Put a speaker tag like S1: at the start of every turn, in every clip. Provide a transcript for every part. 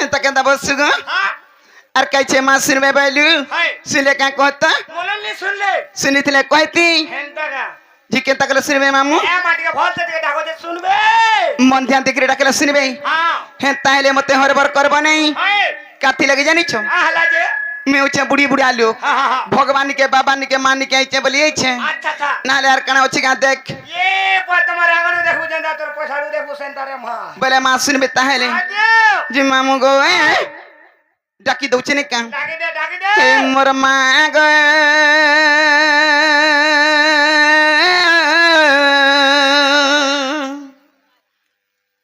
S1: हेंता केंदा बसु गो और कैचे मां सुनबे बैलू सुनले का कहता
S2: बोलन नहीं सुन ले
S1: सुनितले कहती
S2: हेंता का
S1: जी केंता कले सुनबे मामू
S2: ए माटी का फल से डाको जे सुनबे
S1: मन ध्यान दिकरे डाकले सुनबे
S2: हां
S1: हेंता हेले मते हरबर करबो नहीं काती लगे जानी छो
S2: हला जे
S1: मैं उचे बुढ़ी बुढ़ा लोग
S2: हां
S1: भगवान के बाबा के मान के आइचे बोलिए छे
S2: अच्छा अच्छा
S1: नाले यार कना अछि का देख
S2: ये पर तुम्हारे आंगन देखू जंदा तोर पछाड़ू देखू सेंटर मां
S1: बोले मां सुनबे ताहेले जी मामू गो डाकी दउचे ने का
S2: डाकी दे
S1: हे मोर मां गो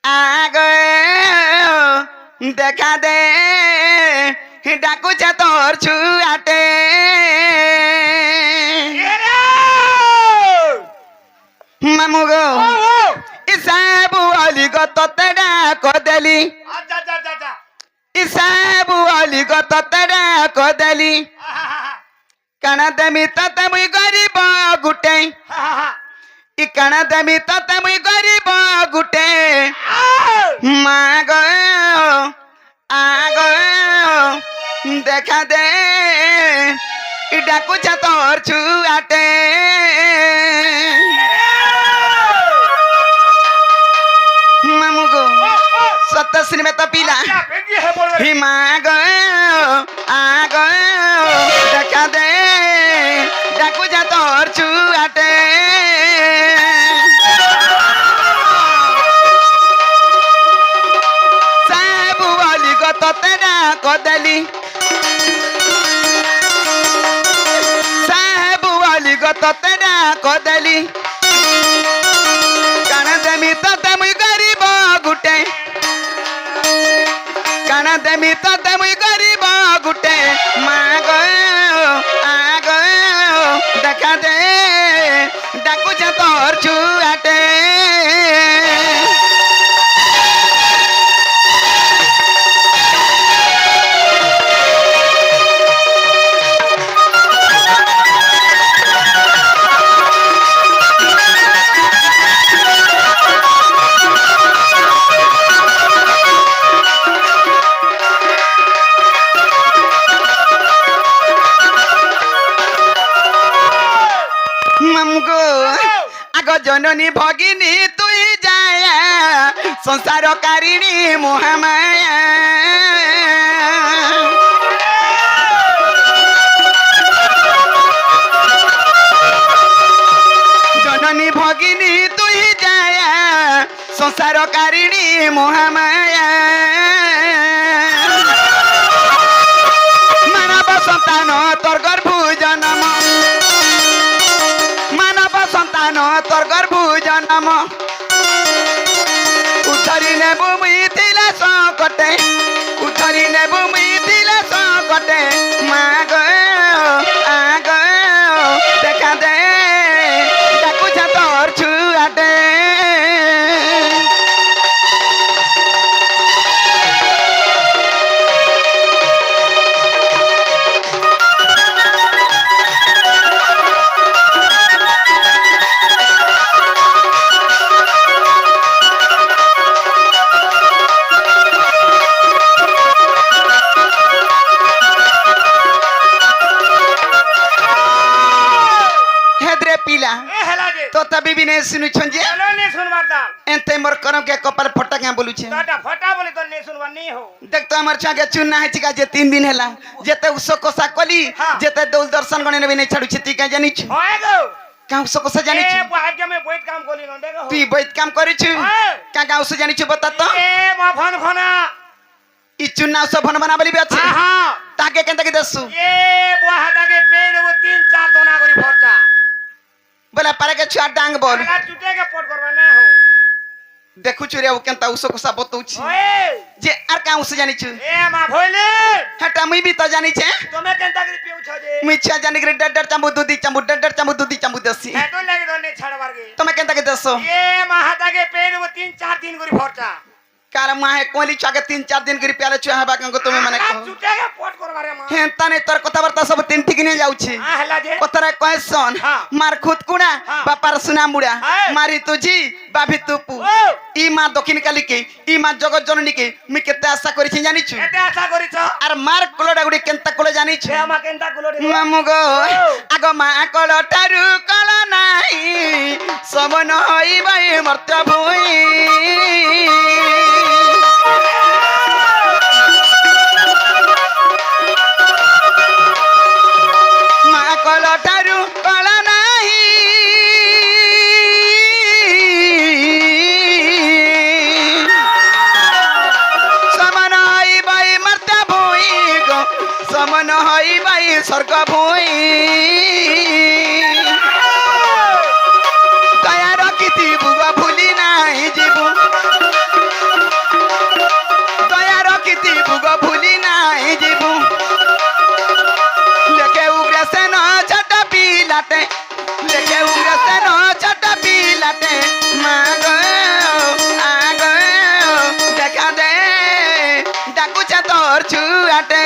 S1: आ गए देखा दे डाकू छे तोर छुआटे मामू गो इसाबु अली गो तोतेडा को देली
S2: अच्छा अच्छा अच्छा
S1: इसाबु अली गो तोतेडा को देली कणा देमी तते मुई गरीब गुटे इ कणा देमी तते मुई गरीब गुटे मां गो आ गो देखा दे इ डाकू छे तोर छुआटे मामू गो सतसिन में तो पीला ही मां गो आ गो देखा दे डाकू छे तोर छुआटे साबु वाली गो तोतेडा को देली साबु वाली गो तोतेडा को देली काना देमी तते मुई गरीब गुटे काना देमी तते मुई गरीब गुटे मां गो आ गो देखा दे डाकू छे तोर छुआटे आगो जननी भगिनी तुई जाया संसार कारिणी मोहमाया जननी भगिनी तुई जाया संसार कारिणी मोहमाया मानव संतान तोर गर्भ जन्म संतान तोर गर्भ जन्म उधरी ने भूमि थिला संकटे उधरी ने भूमि थिला संकटे मां गो आ गो देखा दे डाकू छे तोर छुआटे तो तभी भी नहीं सुनु छंजे
S2: नहीं सुनवारता
S1: एंते मोर करम के कपाल फटा के बोलू छे
S2: टाटा फटा बोले तो नहीं सुनवा नहीं हो
S1: देख तो हमर छा के चुनना है छिका जे 3 दिन हैला जेते उसो कोसा कली जेते दौल दर्शन गने नहीं छाड़ू छती का जानी छ
S2: होए गो
S1: का उसो कोसा जानी छ
S2: ए भाग्य में बहुत काम कोली न देखो
S1: तू बहुत काम करी छ का उसो जानी छ बता तो
S2: ए मफन खना
S1: ई चुनना उसो भन बना बोली बेछ
S2: हां
S1: ताके केंता के दसु
S2: ए बुहादा के पेड़ वो 3-4 दोना करी भरता
S1: बोला पारे के छुआ डांग बोल
S2: लगा टूटे के पोट करवा ना हो
S1: देखु छुरे ओ केंता उसो कोसा बतौ छी
S2: ओए
S1: जे आर का उसो जानी छ
S2: ए मा भोले
S1: हटा मुई भी तो जानी छे
S2: तुम्हें केंता करी पिउ छ जे
S1: मुई छा जानी के डर चंबू दूधी चंबू डर चंबू दूधी चंबू दसी
S2: ए तो लगे दोने छाड़वार के
S1: तुम्हें केंता के दसो
S2: ए महादा के पेड़ वो 3-4 दिन करी भरता
S1: कार माहे कोली छाके 3-4 दिन करी प्याले छुआ हबा को तुम्हें माने कहो
S2: टूटे के पोट करवा रे मा
S1: हेंता ने तोर कथा वार्ता सब तीन ठीक नहीं जाउ छी
S2: आ हला जे
S1: कतरा कहसन मार खुद कुड़ा बापार सुना मुड़ा मारी तुझी বাভি তুপু ই মা দক্ষিণ কালীকে ই মা জগৎ জননীকে মুই কেতে আশা করেছি জানিছু
S2: এতে আশা করিছ
S1: আর মার কোলটা গুড়ি কেনতা কোলে জানিছু
S2: সে আমা কেনতা কুলড়ি
S1: মামু গো আগ মা কোলটারু কল নাই সবন হইবাই মর্ত্য ভুই মা কোলটারু কল নাই সমান হইবাই মর্ত্য ভুই গো সমান হইবাই স্বর্গ ভুই দয়া রকিতি বুগ ভুলি নাই জীবু দয়া রকিতি বুগ ভুলি নাই জীবু লেখে উগ্রসেন ছোট পিলাতে লেখে উগ্রসেন ছোট পিলাতে মা গো আগ দেখা দে ডাকুছে তোর ছুয়াটে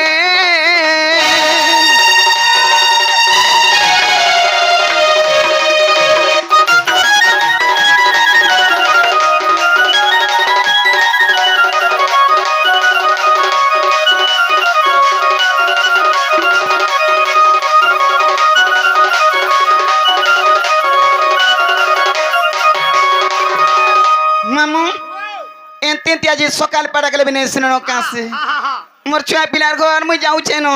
S1: মামু এতে আজ সকাল পাড়া গেলে বিনে সিনো কাছে মোর ছুয়া পিলার ঘর মুই যাউছে ন